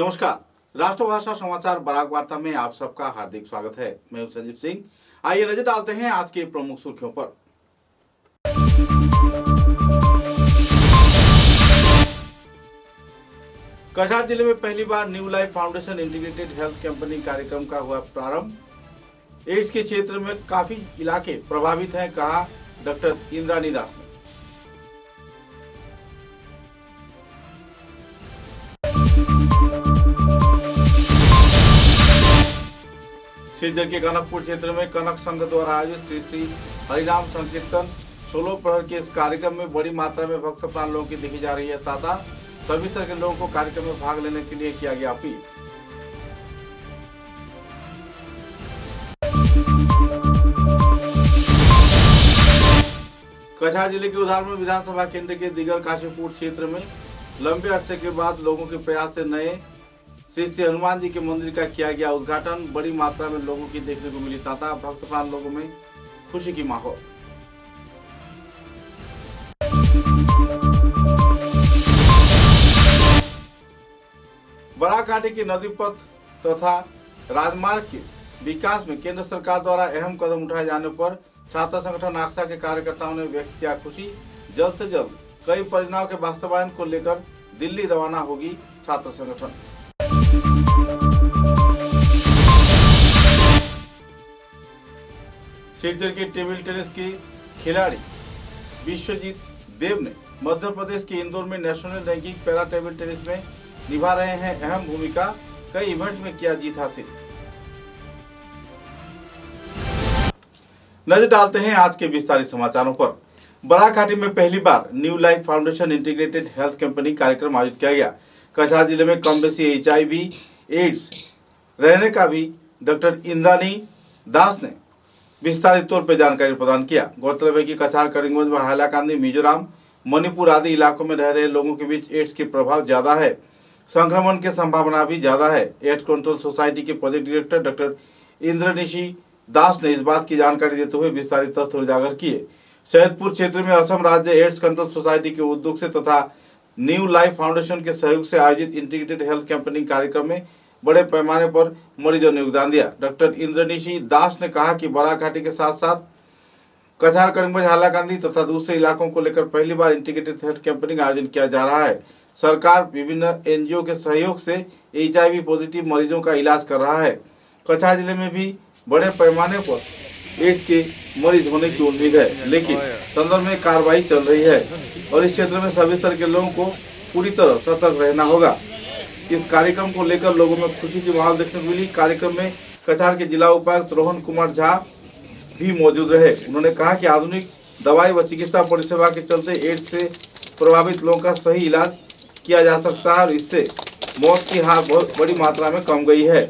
नमस्कार। राष्ट्रभाषा समाचार बराक वार्ता में आप सबका हार्दिक स्वागत है। मैं हूं संजीव सिंह। आइए नजर डालते हैं आज के प्रमुख सुर्खियों पर। कछार जिले में पहली बार new life foundation integrated health company कार्यक्रम का हुआ प्रारंभ। एड्स के क्षेत्र में काफी इलाके प्रभावित हैं, कहा डॉक्टर इंद्रानी दास ने। सीकर के कनकपुर क्षेत्र में कनक संघ द्वारा आयोजित श्री श्री हरिनाम संकीर्तन 16 प्रहर के इस कार्यक्रम में बड़ी मात्रा में भक्त प्राण लोगों की देखी जा रही है। ताता सभी तरह के लोगों को कार्यक्रम में भाग लेने के लिए किया गया अपील। कछार जिले के उधारपुर विधानसभा केंद्र के दिगर काशीपुर क्षेत्र में लंबे अरसे के बाद लोगों के प्रयास से नए श्री श्री हनुमान जी के मंदिर का किया गया उद्घाटन। बड़ी मात्रा में लोगों की देखने को मिली ताता, भक्त प्राण लोगों में खुशी की माहौल। बराक घाटी की नदी पथ तथा राजमार्ग के विकास में केंद्र सरकार द्वारा अहम कदम उठाए जाने पर छात्र संगठन आक्सा के कार्यकर्ताओं ने व्यक्त किया खुशी। जल्द से जल्द कई परियोजनाओं के वास्तवायन को लेकर दिल्ली रवाना होगी छात्र संगठन। सीकर के टेबल टेनिस के खिलाड़ी विश्वजीत देव ने मध्य प्रदेश के इंदौर में national ranking para table tennis में निभा रहे हैं अहम भूमिका। कई इवेंट में किया जीत हासिल। नजर डालते हैं आज के विस्तारित समाचारों पर। बराक घाटी में पहली बार new life foundation integrated health company कार्यक्रम आयोजित किया गया। कछार जिले में कम बेसी HIV एड्स रहने का भी डॉक्टर इंद्रानी दास ने विस्तारित तौर पर जानकारी प्रदान किया। गौरतलब है कि कछार, करीमगंज व हैलाकांदी, मिजोरम, मणिपुर आदि इलाकों में रह रहे लोगों के बीच एड्स के प्रभाव ज्यादा है, संक्रमण की संभावना भी ज्यादा है। एड्स कंट्रोल सोसाइटी के प्रोजेक्ट डायरेक्टर डॉक्टर इंद्रनिशी दास ने इस बात की जानकारी देते हुए विस्तारित तथ्य उजागर किए। सैदपुर क्षेत्र में असम राज्य एड्स कंट्रोल सोसाइटी के उद्योग से तथा न्यू लाइफ फाउंडेशन के सहयोग से आयोजित इंटीग्रेटेड हेल्थ कैंपेनिंग कार्यक्रम में बड़े पैमाने पर मरीजों ने योगदान दिया। डॉक्टर इंद्रनिशी दास ने कहा कि बराक घाटी के साथ साथ कछार, करीमगंज, हैलाकांदी तथा दूसरे इलाकों को लेकर पहली बार इंटीग्रेटेड हेल्थ कैंपेनिंग आयोजन किया जा रहा है। सरकार विभिन्न NGO के सहयोग से HIV पॉजिटिव मरीजों का इलाज कर रहा है। कछार जिले में भी बड़े पैमाने पर एड्स के मरीज होने की उम्मीद है, लेकिन संदर्भ में कार्रवाई चल रही है और इस क्षेत्र में सभी स्तर के लोगों को पूरी तरह सतर्क रहना होगा। इस कार्यक्रम को लेकर लोगों में खुशी की माहौल देखने को मिली। कार्यक्रम में कछार के जिला उपायुक्त रोहन कुमार झा भी मौजूद रहे। उन्होंने कहा कि आधुनिक दवाई व चिकित्सा परिसेवा के चलते एड्स से प्रभावित लोगों का सही इलाज किया जा सकता है और इससे मौत की हार बहुत बड़ी मात्रा में कम गई है।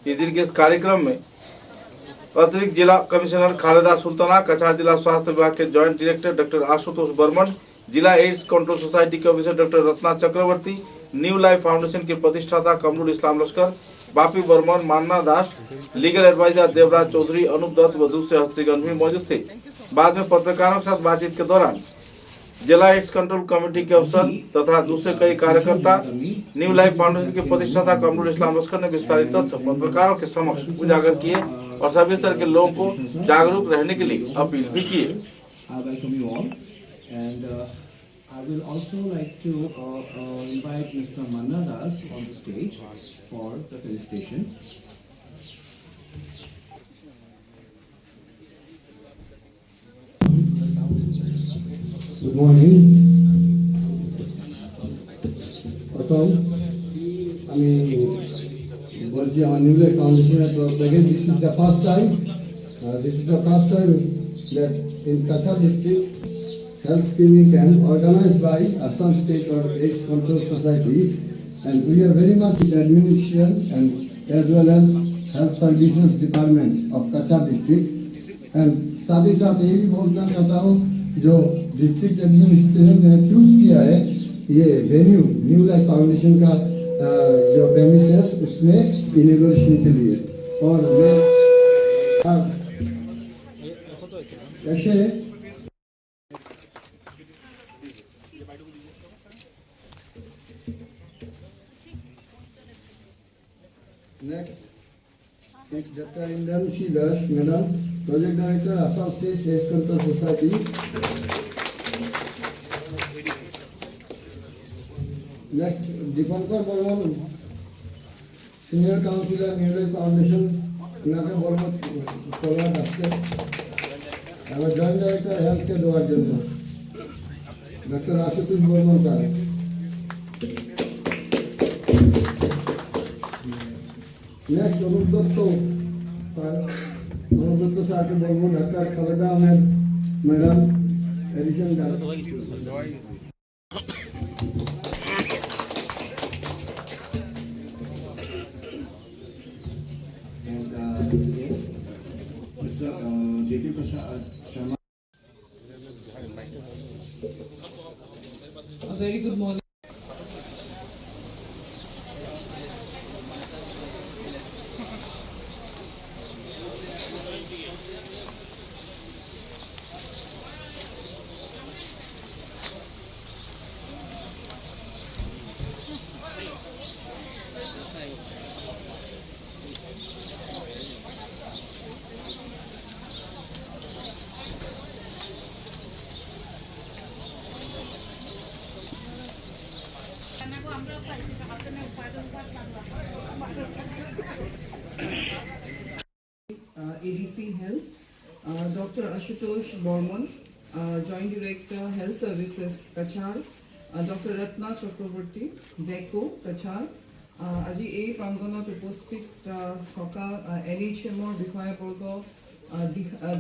इस दिन के इस कार्यक्रम में अतिरिक्त जिला कमिश्नर खालिदा सुल्ताना, कछार जिला स्वास्थ्य विभाग के joint director doctor Ashutosh Barman, जिला एड्स कंट्रोल सोसाइटी के officer doctor Ratna Chakraborty, new life foundation के प्रतिष्ठाता कमरुल इस्लाम लश्कर, बापी बर्मन, मान्ना दास, लीगल एडवाइजर देवराज चौधरी, अनूप दत्त व दूसरे हस्तीगण भी मौजूद थे। बाद में पत्रकारों के साथ बातचीत के दौरान जिला एड्स कंट्रोल कमेटी के अफसर तथा दूसरे कई कार्यकर्ता, न्यू लाइफ फाउंडेशन के प्रतिष्ठाता कमरुल इस्लाम लश्कर ने विस्तारित तथ्य पत्रकारों के समक्ष उजागर किए और सभी स्तर के लोगों को जागरूक रहने के लिए अपील भी किए। I will also like to invite Mr. Manna Das on the stage for the felicitation. Good morning. Welcome. I mean, Borji New Life Foundation again. This is the first time. That in Kachar district, health screening camp organized by Assam State AIDS Control Society, and we are very much in the administration and as well as Health Services Department of Kachar district. And साथ ही साथ ये भी बोलना चाहता हूँ जो district administration ने choose किया है ये वेन्यू न्यू लाइफ फाउंडेशन का जो प्रेमिसेस उसमें इनॉग्रेशन के लिए और मैं ऐसे Next, Dr. Indan Shilash, Madam, Project Director, Assam State AIDS Control Society. Next, Dipankar Burman, Senior Counselor, New Life Foundation, Naka Burman, Kola Doctor. Our Joint Director, Healthcare Department, Dr. Ashutosh Burman sir. Next, Anubdotto sir. Anubdotto sir के बोलबो Dr. Khaleda Ahmed, Madam, Addition Director. And yes, Mr. J.P. Sharma. A very good morning. ADC Health, Dr. Ashutosh Burman, Joint Director Health Services, Kachar, Dr. Ratna Chakraborty, DECO, Kachar, আজি এই প্ৰাংগণত উপস্থিত থকা NHMৰ বিষয়াবৰ্গ,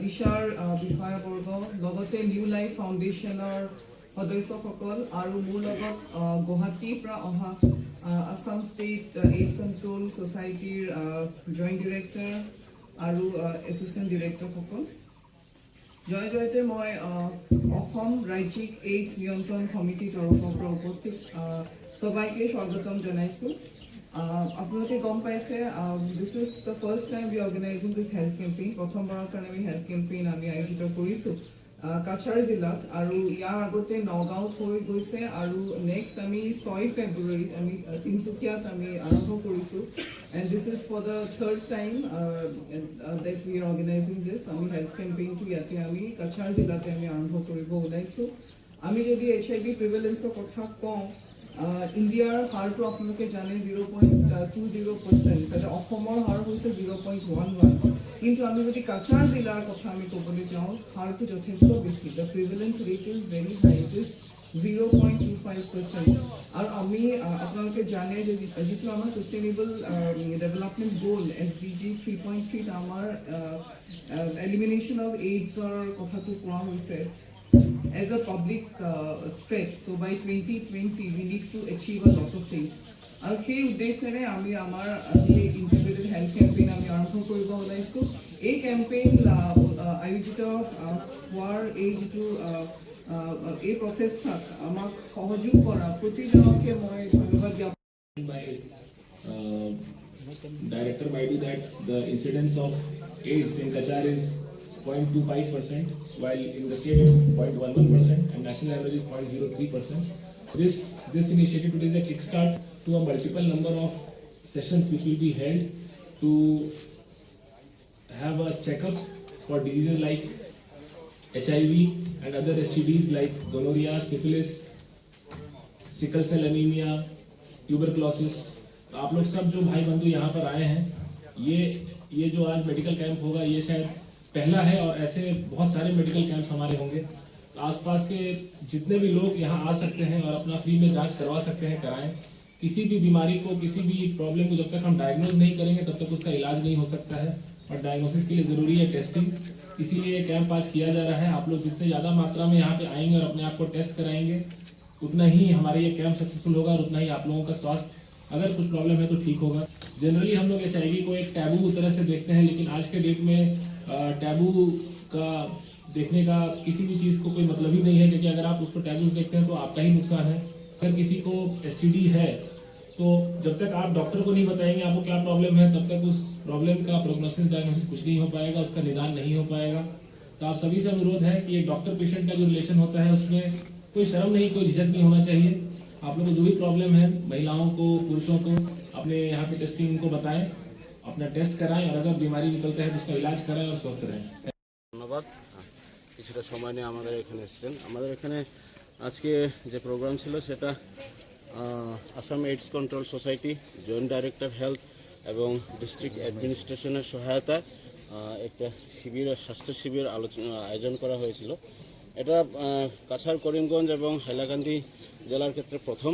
দিশাৰ বিষয়াবৰ্গ, লগতে new life ফাউণ্ডেশ্যনৰ সদস্যসকল আৰু মোৰ লগত গুৱাহাটীৰ পৰা অহা আসাম ষ্টেট AIDS কণ্ট্ৰল ছ'চাইটিৰ জইণ্ট ডিৰেক্টৰ আৰু এছিষ্টেণ্ট ডিৰেক্টৰসকল, জয়তে মই অসম ৰাজ্যিক AIDS নিয়ন্ত্ৰণ সমিতিৰ তৰফৰ পৰা উপস্থিত সবাইকে স্বাগতম জনাইছোঁ। আপোনালোকে গম পাইছে, this is the first time we organising দিছ হেল্থ কেম্পেইন। প্ৰথমবাৰৰ কাৰণে আমি হেল্থ কেম্পেইন আমি আয়োজিত কৰিছোঁ কাছাৰ জিলাত, আৰু ইয়াৰ আগতে নগাঁৱত হৈ গৈছে, আৰু নেক্সট আমি 6 ফেব্ৰুৱাৰীত আমি তিনিচুকীয়াত আমি আৰম্ভ কৰিছোঁ। And this is for the third time that we are organising this. আমি হেল্থ কেম্পেইনটো ইয়াতে আমি কাছাৰ জিলাতে আমি আৰম্ভ কৰিব ওলাইছোঁ। আমি যদি HIV প্ৰিভেলেঞ্চৰ কথা কওঁ, ইণ্ডিয়াৰ হাৰটো আপোনালোকে জানে 0.20%, তাতে অসমৰ হাৰ হৈছে 0.11, কিন্তু আমি যদি কাছাৰ জিলাৰ কথা আমি ক'বলৈ যাওঁ, হাৰটো যথেষ্ট বেছি। The prevalence rate is very high, it is 0.25%। আৰু আমি আপোনালোকে জানে যে যিটো আমাৰ ছাষ্টেইনেবল ডেভেলপমেণ্ট গ'ল SDG 3.3ত আমাৰ এলিমিনেশ্যন অফ এইডছৰ কথাটো কোৱা হৈছে as a public threat. So by 2020 we need to achieve a lot of things. আৰু সেই উদ্দেশ্যেৰে আমি আমাৰ ইণ্টিগ্ৰেটেড হেল্থ কেম্পেইন আমি আৰম্ভ কৰিব ওলাইছোঁ। এই কেম্পেইন আয়োজিত হোৱাৰ এই যিটো এই প্ৰচেষ্টাত আমাক সহযোগ কৰা প্ৰতিজনকে মই ধন্যবাদ জ্ঞাপন by Director Baidu that the incidence of AIDS in Kachar is 0.25%, while in the state it's 0.11% and national average is 0.03%. This initiative today is a kickstart to a multiple number of sessions which will be held to have a checkup for diseases like HIV and other STDs like gonorrhea, syphilis, sickle cell anemia, tuberculosis. तो आप लोग सब जो भाई बंधु यहाँ पर आए हैं, ये जो आज मेडिकल कैंप होगा ये शायद पहला है, और ऐसे बहुत सारे मेडिकल कैंप्स हमारे होंगे। तो आसपास के जितने भी लोग यहाँ आ सकते हैं और अपना फ्री में जांच करवा सकते हैं, कराएं। किसी भी बीमारी को, किसी भी प्रॉब्लम को जब तक हम डायग्नोज नहीं करेंगे तब तक उसका इलाज नहीं हो सकता है, और डायग्नोसिस के लिए ज़रूरी है टेस्टिंग। इसीलिए ये कैंप आज किया जा रहा है। आप लोग जितने ज़्यादा मात्रा में यहाँ पे आएंगे और अपने आप को टेस्ट कराएंगे, उतना ही हमारा ये कैंप सक्सेसफुल होगा, और उतना ही आप लोगों का स्वास्थ्य, अगर कुछ प्रॉब्लम है तो ठीक होगा। जनरली हम लोग HIV को एक टैबू तरह से देखते हैं, लेकिन आज के डेट में टैबू का देखने का किसी भी चीज़ को कोई मतलब ही नहीं है, क्योंकि अगर आप उसको टैबू देखते हैं तो आपका ही नुकसान है। अगर किसी को STD है तो जब तक आप डॉक्टर को नहीं बताएंगे आपको क्या प्रॉब्लम है, तब तक उस प्रॉब्लम का प्रोग्नोसिस डायग्नोसिस कुछ नहीं हो पाएगा, उसका निदान नहीं हो पाएगा। तो आप सभी से अनुरोध है कि एक डॉक्टर पेशेंट का जो रिलेशन होता है उसमें कोई शर्म नहीं, कोई झिझक नहीं होना चाहिए। आप लोगों को जो भी प्रॉब्लम है, महिलाओं को, पुरुषों को, अपने यहाँ पे टेस्टिंग को बताएं, अपना टेस्ट कराएं और अगर बीमारी निकलता है तो उसका इलाज कराएं और स्वस्थ रहें। ধন্যবাদ কিছুটা সময় নিয়ে আমাদের এখানে এসেছেন। আমাদের এখানে আজকে যে প্রোগ্রাম ছিল সেটা Assam AIDS control society, joint director health এবং ডিস্ট্রিক্ট অ্যাডমিনিস্ট্রেশনের সহায়তায় একটা শিবির, স্বাস্থ্য শিবির আয়োজন করা হয়েছিল। এটা কাছাড়, করিমগঞ্জ এবং হাইলাকান্দি জেলার ক্ষেত্রে প্রথম।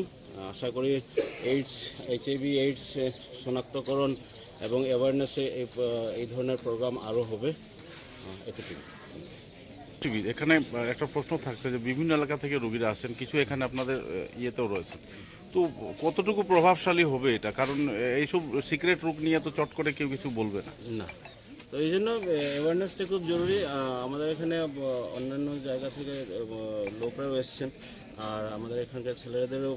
আশা করি এইচআইভি এইডস শনাক্তকরণ এবং অ্যাওয়ারনেসে এই ধরনের প্রোগ্রাম আরও হবে। এতটুকু। এখানে একটা প্রশ্ন থাকছে যে বিভিন্ন এলাকা থেকে রোগীরা আসছেন, কিছু এখানে আপনাদের ইয়েতেও রয়েছে, তো কতটুকু প্রভাবশালী হবে এটা? কারণ এইসব সিক্রেট রোগ নিয়ে তো চট করে কেউ কিছু বলবে না। না, তো এই জন্য অ্যাওয়ারনেসটা খুব জরুরি। আমাদের এখানে অন্যান্য জায়গা থেকে লোকরাও এসছেন, আর আমাদের এখানকার ছেলেদেরও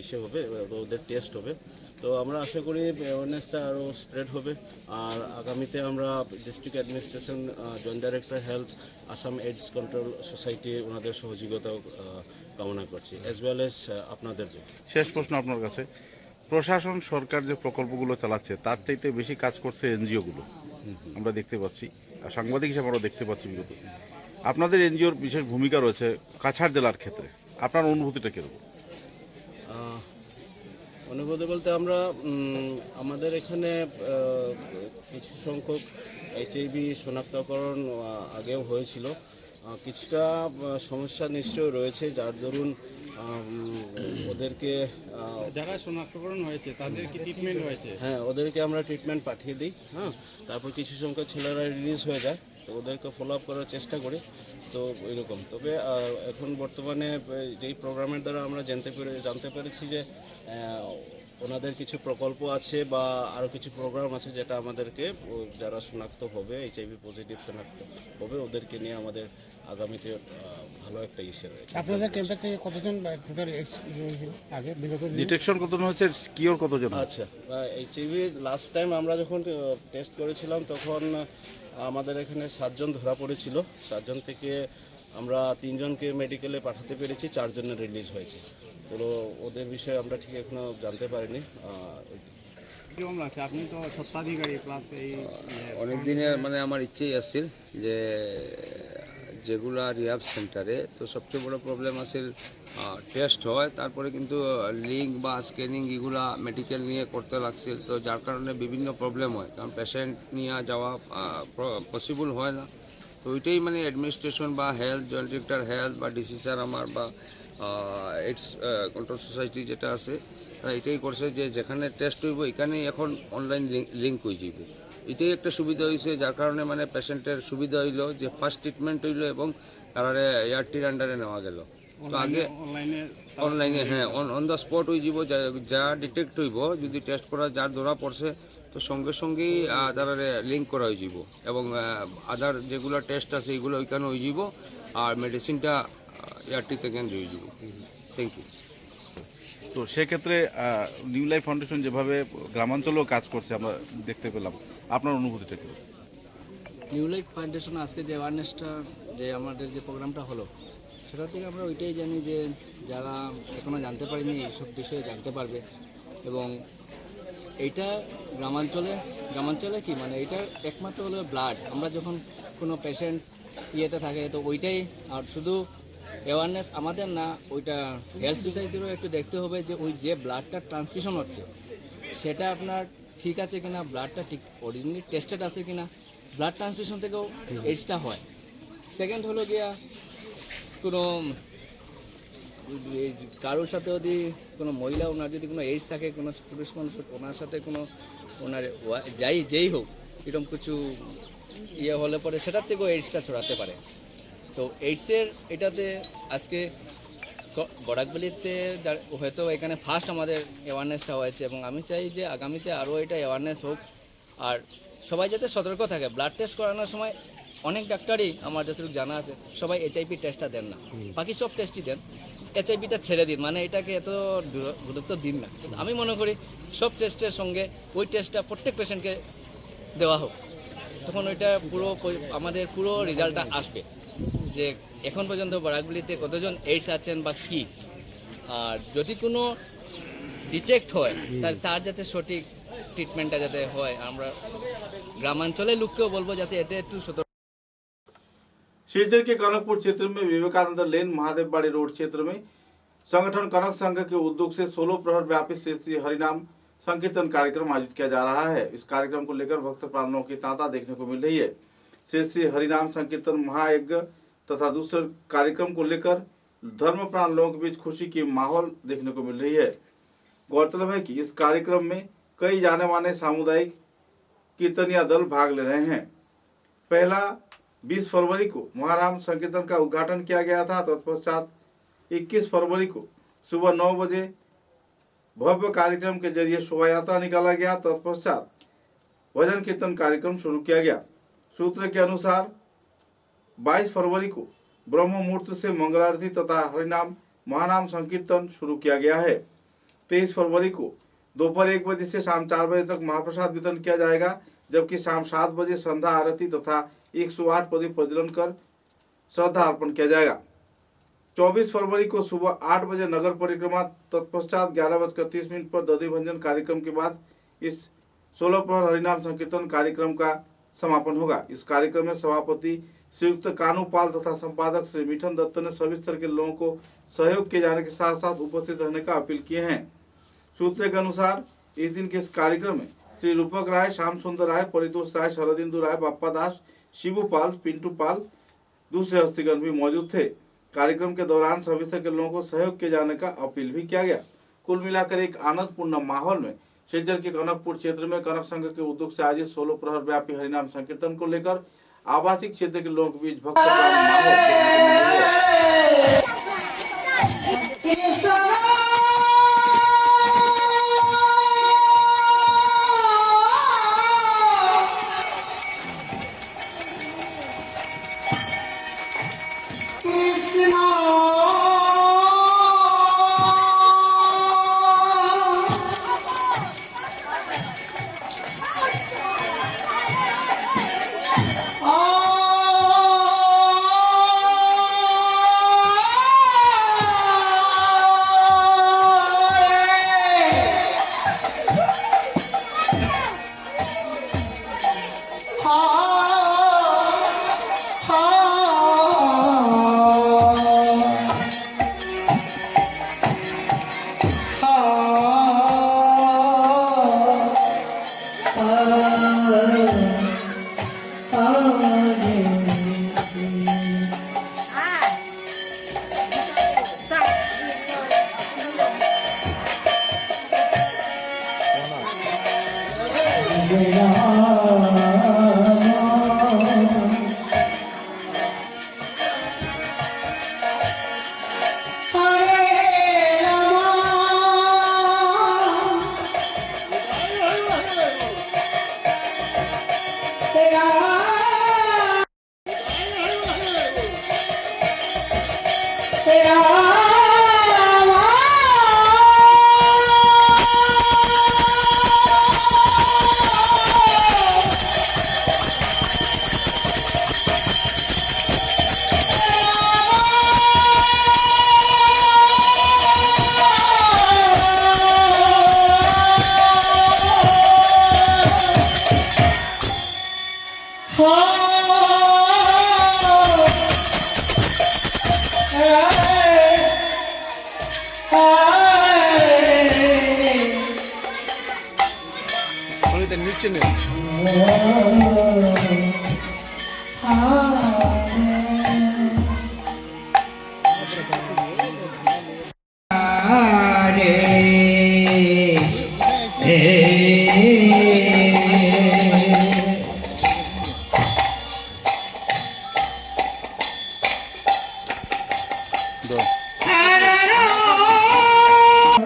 ইসে হবে, ওদের টেস্ট হবে। তো আমরা আশা করি অ্যাওয়ারনেসটা আরও স্প্রেড হবে। আর আগামীতে আমরা district administration, joint director health, Assam AIDS control society ওনাদের সহযোগিতাও কামনা করছি, অ্যাজ ওয়েল এজ আপনাদের। শেষ প্রশ্ন আপনার কাছে, প্রশাসন, সরকার যে প্রকল্পগুলো চালাচ্ছে তার চাইতে বেশি কাজ করছে এনজিওগুলো, আমরা দেখতে পাচ্ছি, আর সাংবাদিক হিসেবে আমরা দেখতে পাচ্ছি বিগত। আপনাদের এনজিওর বিশেষ ভূমিকা রয়েছে কাছাড় জেলার ক্ষেত্রে, আপনার অনুভূতিটা কীরকম? অনুভূতি বলতে আমরা আমাদের এখানে কিছু সংখ্যক এইচআইভি শনাক্তকরণ আগেও হয়েছিল। কিছুটা সমস্যা নিশ্চয় রয়েছে, যার দরুন ওদেরকে যারা শনাক্তকরণ হয়েছে তাদের কি ট্রিটমেন্ট হয়েছে? হ্যাঁ, ওদেরকে আমরা ট্রিটমেন্ট পাঠিয়ে দিই। হ্যাঁ, তারপর কিছু সংখ্যক ছেলেরা রিলিজ হয়ে যায়, তো ওদেরকে ফলো আপ করার চেষ্টা করি। তো এরকম। তবে এখন বর্তমানে যেই প্রোগ্রামের দ্বারা আমরা জানতে পেরেছি যে ওনাদের কিছু প্রকল্প আছে বা আরও কিছু প্রোগ্রাম আছে যেটা আমাদেরকে যারা শনাক্ত হবে, এইচআইভি পজিটিভ শনাক্ত হবে, ওদেরকে নিয়ে আমাদের আগামীতে ভালো একটা ইস্যু রয়েছে। আপনাদের ক্যাম্পের থেকে কতজন টোটাল আগে বিগত ডিটেকশন কতজন হয়েছে, কিওর কতজন? আচ্ছা, এইচআইভি লাস্ট টাইম আমরা যখন টেস্ট করেছিলাম তখন আমাদের এখানে 7 জন ধরা পড়েছিল। 7 জন থেকে আমরা 3 জনকে মেডিকেলে পাঠাতে পেরেছি, 4 জনের রিলিজ হয়েছে। তো ওদের বিষয়ে আমরা ঠিক এখনো জানতে পারিনি। কিরকম লাগছে? আপনি তো স্বত্বাধিকারী প্লাস এই অনেক দিনের মানে আমার ইচ্ছেই আসছিল যে যেগুলা রিহাব সেন্টারে তো সবচেয়ে বড় প্রবলেম আসছিল টেস্ট হয়, তারপরে কিন্তু লিঙ্ক বা স্ক্যানিং এগুলা মেডিকেল নিয়ে করতে লাগছিল। তো যার কারণে বিভিন্ন প্রবলেম হয়, কারণ পেশেন্ট নিয়ে যাওয়া পসিবল হয় না। তো ওইটাই মানে অ্যাডমিনিস্ট্রেশন বা হেলথ, জয়েন্ট ডিরেক্টর হেলথ বা ডিসি স্যার আমার বা এইডস কন্ট্রোল সোসাইটি যেটা আছে এটাই করছে যে যেখানে টেস্ট হইব এখানেই এখন অনলাইন লিঙ্ক হয়ে যাবে। এটাই একটা সুবিধা হয়েছে, যার কারণে মানে পেশেন্টের সুবিধা হইলো যে ফার্স্ট ট্রিটমেন্ট হইলো এবং তারা এআরটির আন্ডারে নেওয়া গেল। তো আগে অনলাইনে হ্যাঁ অন দ্য স্পট হয়ে যাব, যা ডিটেক্ট হইব যদি টেস্ট করা যার ধরা পড়ছে তো সঙ্গে সঙ্গেই তারা লিঙ্ক করা হয়ে যাব এবং আদার যেগুলো টেস্ট আছে এগুলো ওইখানে হয়ে যাব আর মেডিসিনটা এআরটি থেকে হয়ে যাব। Thank you. তো সেক্ষেত্রে নিউ লাইফ ফাউন্ডেশন যেভাবে গ্রামাঞ্চলেও কাজ করছে আমরা দেখতে পেলাম, আপনার অনুভূতিটা কি? নিউ লাইফ ফাউন্ডেশন আজকে যে অ্যাওয়ারনেসটা, যে আমাদের যে প্রোগ্রামটা হলো, সেটা থেকে আমরা ওইটাই জানি যে যারা এখনও জানতে পারেনি এইসব বিষয়ে জানতে পারবে। এবং এইটা গ্রামাঞ্চলে কি মানে এইটা একমাত্র হলো ব্লাড। আমরা যখন কোনো পেশেন্ট ইয়েতে থাকে তো ওইটাই, আর শুধু অ্যাওয়ারনেস আমাদের না, ওইটা হেলথ সোসাইটিরও একটু দেখতে হবে যে ওই যে ব্লাডটা ট্রান্সফিউশন হচ্ছে সেটা আপনার ঠিক আছে কিনা, ব্লাডটা ঠিক অরিজিনালি টেস্টেড আছে কিনা। ব্লাড ট্রান্সফিউশন থেকেও এইডসটা হয়। সেকেন্ড হলো গিয়া কোনো কারোর সাথে যদি কোনো মহিলা ওনার যদি কোনো এইডস থাকে, কোনো পুরুষ মানুষ ওনার সাথে কোনো ওনার যেই হোক এরকম কিছু ইয়ে হলে পরে সেটার থেকেও এইডসটা ছড়াতে পারে। তো এইডসের এটাতে আজকে বরাকবালিতে হয়তো এখানে ফার্স্ট আমাদের অ্যাওয়ারনেসটা হয়েছে এবং আমি চাই যে আগামীতে আরও এটা অ্যাওয়ারনেস হোক আর সবাই যাতে সতর্ক থাকে। ব্লাড টেস্ট করানোর সময় অনেক ডাক্তারই আমার যতটুকু জানা আছে সবাই এইচআইভি টেস্টটা দেন না, বাকি সব টেস্টই দেন, এইচআইভিটা ছেড়ে দিন, মানে এটাকে এত গুরুত্ব দিন না। আমি মনে করি সব টেস্টের সঙ্গে ওই টেস্টটা প্রত্যেক পেশেন্টকে দেওয়া হোক, তখন ওইটা আমাদের পুরো রেজাল্টটা আসবে যে এখন পর্যন্ত বরাকবালিতে কতজন এইডস আছেন বা কী। আর যদি কোনো ডিটেক্ট হয় তার যাতে সঠিক ট্রিটমেন্টটা যাতে হয়। আমরা গ্রামাঞ্চলের লোককেও বলবো যাতে এটা একটু সতর্ক। शिवचर के कनकपुर क्षेत्र में विवेकानंद लेन महादेवबाड़ी रोड क्षेत्र में संगठन कनक संघ के उद्योग से 16 प्रहर व्यापी श्री हरिनाम संकीर्तन कार्यक्रम आयोजित किया जा रहा है। इस कार्यक्रम को लेकर भक्त प्राणों की तांता देखने को मिल रही है। श्री हरिनाम संकीर्तन महायज्ञ तथा दूसरे कार्यक्रम को लेकर धर्म प्राण लोगों के बीच खुशी की माहौल देखने को मिल रही है। गौरतलब है कि इस कार्यक्रम में कई जाने माने सामुदायिक कीर्तनिया दल भाग ले रहे हैं। पहला 20 फरवरी को महाराम संकीर्तन का उद्घाटन किया गया था। तत्पश्चात 21 फरवरी को सुबह 9 बजे भव्य कार्यक्रम के जरिए शोभा यात्रा निकाला गया। तत्पश्चात भजन कीर्तन कार्यक्रम शुरू किया गया। सूत्र के अनुसार 22 फरवरी को ब्रह्म मुहूर्त से मंगलारती तथा हरिनाम महानाम संकीर्तन शुरू किया गया है। 23 फरवरी को दोपहर 1 बजे से शाम 4 बजे तक महाप्रसाद वितरण किया जाएगा, जबकि शाम 7 बजे संध्या आरती तथा 108 प्रदीप प्रज्वलन कर श्रद्धा अर्पण किया जाएगा। 24 फरवरी को सुबह 8 बजे नगर परिक्रमा, तत्पश्चात 11:30 पर दधी भंजन कार्यक्रम के बाद इस 16 प्रहर हरिनाम संकीर्तन कार्यक्रम का समापन होगा। इस कार्यक्रम में सभापति श्रीयुक्त कानू पाल तथा संपादक श्री मिठन दत्त ने सभी स्तर के लोगों को सहयोग किए जाने के साथ साथ उपस्थित रहने का अपील किए हैं। सूत्र के अनुसार इस दिन के इस कार्यक्रम में श्री रूपक राय, श्याम सुंदर राय, परितोष राय, शरदिंदु राय, बाप्पा दास, शिबू पाल, पिंटू पाल, दूसरे हस्तीगण भी मौजूद थे। कार्यक्रम के दौरान सभी स्तर के लोगों को सहयोग किए जाने का अपील भी किया गया। कुल मिलाकर एक आनंदपूर्ण माहौल में शिवचर के कनकपुर क्षेत्र में कनक संघ के उद्योग से आयोजित 16 प्रहर व्यापी हरिनाम संकीर्तन को लेकर आवासीय क्षेत्र के लोगों के बीच भक्त माहौल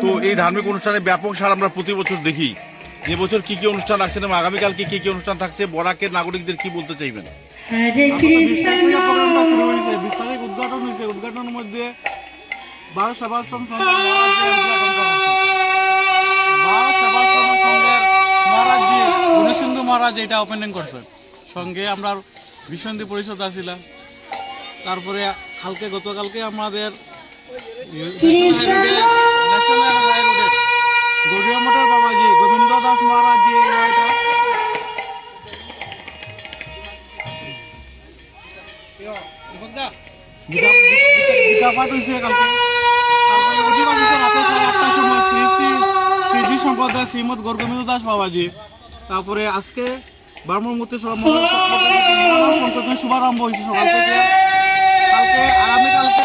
তো এই ধার্মিক অনুষ্ঠানে ব্যাপক সার আমরা প্রতি বছর দেখি। এবছর কি কি অনুষ্ঠান রাখছেন এবং আগামীকাল কি কি অনুষ্ঠান থাকছে, বরাকের নাগরিকদের কি বলতে চাইবেন? 20 তারিখ উদ্ঘাটন হয়েছে। উদ্ঘাটনের মধ্যে 12 সেবাশ্রম সংঘের গণেশেন্দু মহারাজ এটা ওপেনিং করছে। সঙ্গে আমরা বিশ্বন্দী পরিষদ আসিলাম। তারপরে গতকালকে আমাদের ন্যাশনাল হাই রোডের গৌরিয়া মঠের বাবাজি গোবিন্দ দাস মহারাজ জি এটা গীতা পাঠ হয়েছে কালকে। তারপরে অধিবাসীতে রাতে 8টার সময় শ্রী শ্রী শ্রীজি সম্প্রদায় শ্রীমৎ গৌরগোবিন্দ দাস বাবাজি। তারপরে আজকে ব্রাহ্মণমূর্তি সংকীর্তন শুভারম্ভ হয়েছে সকাল থেকে। কালকে আগামীকালকে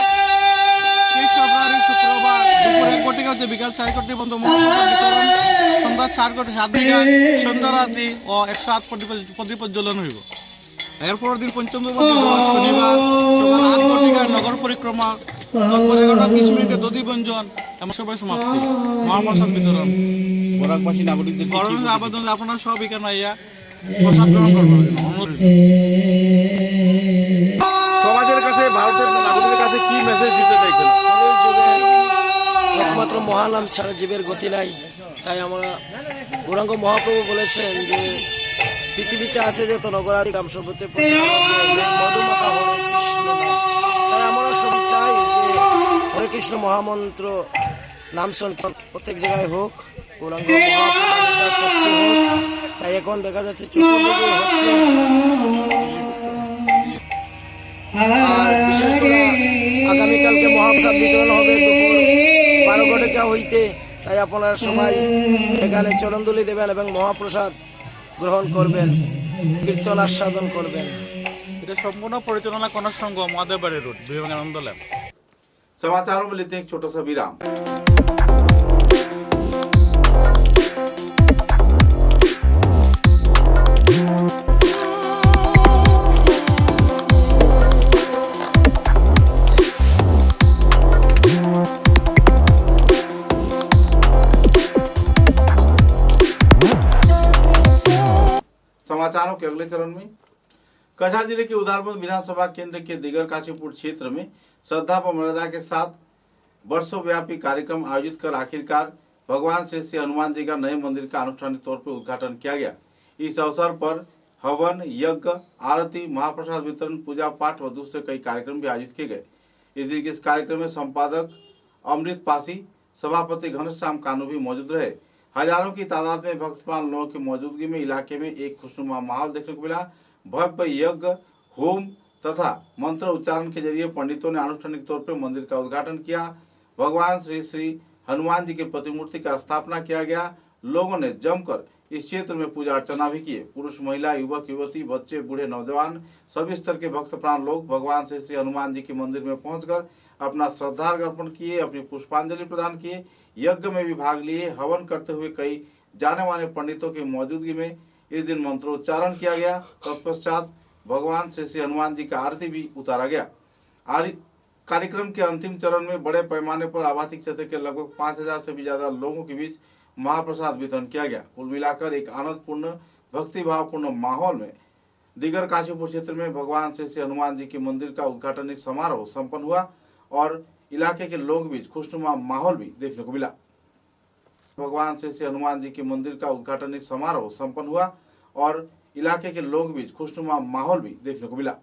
23 ফেব্রুয়ারি শুক্রবার দুপুর 1 কোটি হচ্ছে বিকাল 4 কোটি পর্যন্ত বিতরণ, সন্ধ্যা 4 কোটি 7 বিঘায় সন্ধ্যা রাত্রি ও 108 প্রদীপ প্রজ্বলন হইব। এরপরের দিন পঞ্চম শনিবার সকাল 8 ঘটিকায় নগর পরিক্রমা, 11:30 মিনিটে দধি ব্যঞ্জন এমন সবাই সমাপ্তি, মহাপ্রসাদ বিতরণ। বরাকবাসী নাগরিকদের গরমের আবেদন আপনারা সব এখানে আইয়া প্রসাদ গ্রহণ করবেন। সমাজের কাছে, ভারতের নাগরিকদের কাছে কি মেসেজ দিতে চাইছেন? একমাত্র মহানাম ছাড়া জীবের গতি নাই। তাই আমরা গৌরাঙ্গ মহাপ্রভু বলেছেন যে পৃথিবীতে আছে যত নগরাদি গ্রাম সর্বতে মধুমাতা হরে কৃষ্ণ নাম। তাই আমরা সবাই চাই যে হরে কৃষ্ণ মহামন্ত্র নাম সংকীর্তন প্রত্যেক জায়গায় হোক, গৌরাঙ্গ মহাপ্রভুর শক্তি হোক। তাই এখন দেখা যাচ্ছে চতুর্দিকে হচ্ছে। আর বিশেষ করে আগামীকালকে মহাপ্রসাদ বিতরণ হবে দুপুর 12 ঘটিকা হইতে। তাই আপনারা সবাই এখানে চরণধুলি দেবেন এবং মহাপ্রসাদ গ্রহণ করবেন, কীর্তন আস্বাদন করবেন। এটা সম্পূর্ণ পরিচালনা করার সঙ্গ মহাদেব বাড়ি রোড, বিবেকানন্দ ল্যাব। समाचारों में लेते हैं एक छोटा सा विराम। समाचारों के अगले चरण में कछार जिले के उदारपुर विधानसभा केंद्र के दिगर काशीपुर क्षेत्र में श्रद्धा व मर्यादा के साथ वर्षों व्यापी कार्यक्रम आयोजित कर आखिरकार भगवान श्री हनुमान जी का नए मंदिर का आनुष्ठानिक तौर पर उद्घाटन किया गया। इस अवसर पर हवन, यज्ञ, आरती, महाप्रसाद वितरण, पूजा पाठ व दूसरे कई कार्यक्रम भी आयोजित किए गए। इस कार्यक्रम में संपादक अमृत पासी, सभापति घनश्याम कानू भी मौजूद रहे। हजारों की तादाद में भक्तप्राण लोगों की मौजूदगी में इलाके में एक खुशनुमा माहौल देखने को मिला। भव्य यज्ञ, होम तथा मंत्र उच्चारण के जरिए पंडितों ने आनुष्ठानिक तौर पर मंदिर का उद्घाटन किया। भगवान श्री हनुमान जी की प्रतिमूर्ति का स्थापना किया गया। लोगों ने जमकर इस क्षेत्र में पूजा अर्चना भी किए। पुरुष, महिला, युवक, युवती, बच्चे, बूढ़े, नौजवान सभी स्तर के भक्त प्राण लोग भगवान श्री हनुमान जी के मंदिर में पहुंचकर अपना श्रद्धा अर्पण किए, अपनी पुष्पांजलि प्रदान किए, यज्ञ में भी भाग लिए। हवन करते हुए कई जाने माने पंडितों की मौजूदगी में इस दिन मंत्रोच्चारण किया गया। तत्पश्चात भगवान श्री हनुमान जी का आरती भी उतारा गया। कार्यक्रम के अंतिम चरण में बड़े पैमाने पर आबादी क्षेत्र के लगभग 5000 से भी ज्यादा लोगों के बीच महाप्रसाद वितरण किया गया। कुल मिलाकर एक आनंदपूर्ण, भक्तिभावपूर्ण माहौल में दिगर काशीपुर क्षेत्र में भगवान श्री हनुमान जी के मंदिर का उद्घाटन समारोह संपन्न हुआ और इलाके के लोगों के बीच खुशनुमा माहौल भी देखने को मिला। भगवान श्री हनुमान जी के मंदिर का उद्घाटन समारोह संपन्न हुआ और इलाके के लोगों के बीच खुशनुमा माहौल भी देखने को मिला।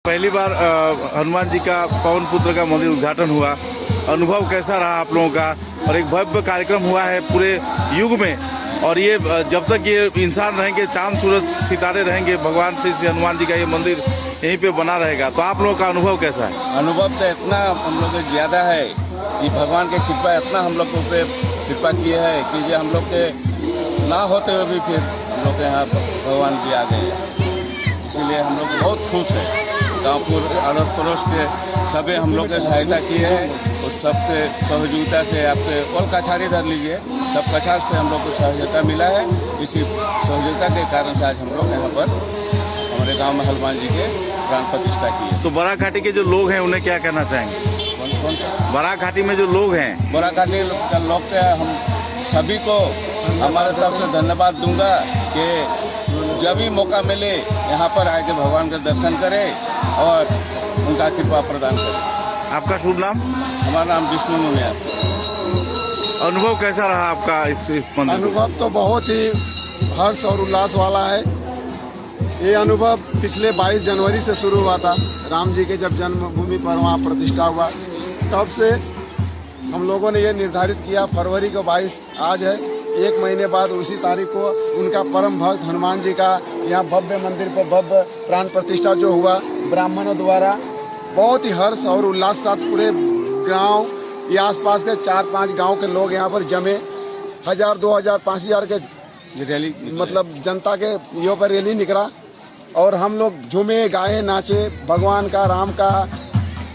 पहली बार हनुमान जी का पवन पुत्र का मंदिर उद्घाटन हुआ, अनुभव कैसा रहा आप लोगों का? और एक भव्य कार्यक्रम हुआ है पूरे युग में, और ये जब तक ये इंसान रहेंगे, चांद सूरज सितारे रहेंगे, भगवान श्री हनुमान जी का ये मंदिर यहीं पे बना रहेगा। तो आप लोगों का अनुभव कैसा है? अनुभव तो इतना हम लोग को ज़्यादा है कि भगवान की कृपा इतना हम लोग पे कृपा किए है कि जो हम लोग के ना होते हुए भी फिर हम लोग के यहाँ भगवान जी आ गए, इसीलिए हम लोग बहुत खुश हैं। गाँव अड़ोस पड़ोस के सभी हम लोग के सहायता किए हैं, और सबके सहयोगिता से आपके और कछार इधर लीजिए, सब कछार से हम लोग को सहयोगिता मिला है। इसी सहयोगिता के कारण से आज हम लोग यहाँ पर हमारे गांव में हनुमान जी के प्राण प्रतिष्ठा की है। तो बड़ा घाटी के जो लोग हैं उन्हें क्या कहना चाहेंगे? कौन सा बड़ा घाटी में जो लोग हैं, बड़ा घाटी का लोग के हम सभी को हमारे तरफ से धन्यवाद दूंगा कि जब भी मौका मिले यहाँ पर आके भगवान का दर्शन करें और उनका कृपा प्रदान करें। आपका शुभ नाम? हमारा नाम विष्णु मुनिया। अनुभव कैसा रहा आपका इस मंदिर? अनुभव तो बहुत ही हर्ष और उल्लास वाला है। ये अनुभव पिछले 22 जनवरी से शुरू हुआ था, राम जी के जब जन्मभूमि पर वहाँ प्रतिष्ठा हुआ, तब से हम लोगों ने ये निर्धारित किया फरवरी को 22 आज है, 1 महीने बाद उसी तारीख को उनका परम भक्त हनुमान जी का यहाँ भव्य मंदिर पर भव्य प्राण प्रतिष्ठा जो हुआ ब्राह्मणों द्वारा, बहुत ही हर्ष और उल्लास साथ पूरे गांव या आसपास के 4-5 गांव के लोग यहाँ पर जमे, 1000, 2000, 5000 के रैली मतलब जनता के यो पर रैली निकला, और हम लोग झूमे गाए नाचे, भगवान का राम का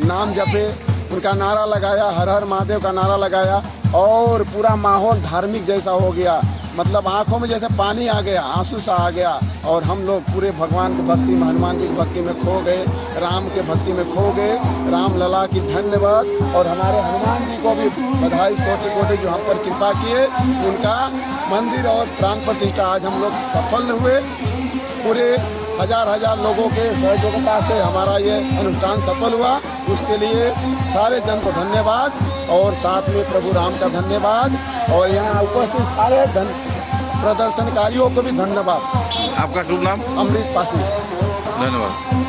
नाम जपे, उनका नारा लगाया, हर हर महादेव का नारा लगाया, और पूरा माहौल धार्मिक जैसा हो गया। मतलब आंखों में जैसे पानी आ गया, आंसू सा आ गया, और हम लोग पूरे भगवान की भक्ति में, हनुमान जी की भक्ति में खो गए, राम के भक्ति में खो गए। राम लला की धन्यवाद, और हमारे हनुमान जी को भी बधाई, कोटि कोटि जो हम पर कृपा किए, उनका मंदिर और प्राण प्रतिष्ठा आज हम लोग सफल हुए। पूरे हजार लोगों के सहयोगिता से हमारा ये अनुष्ठान सफल हुआ, उसके लिए सारे जन को धन्यवाद, और साथ में प्रभु राम का धन्यवाद, और यहाँ उपस्थित सारे प्रदर्शनकारियों को भी धन्यवाद। आपका शुभ नाम? अमृत पासी। धन्यवाद।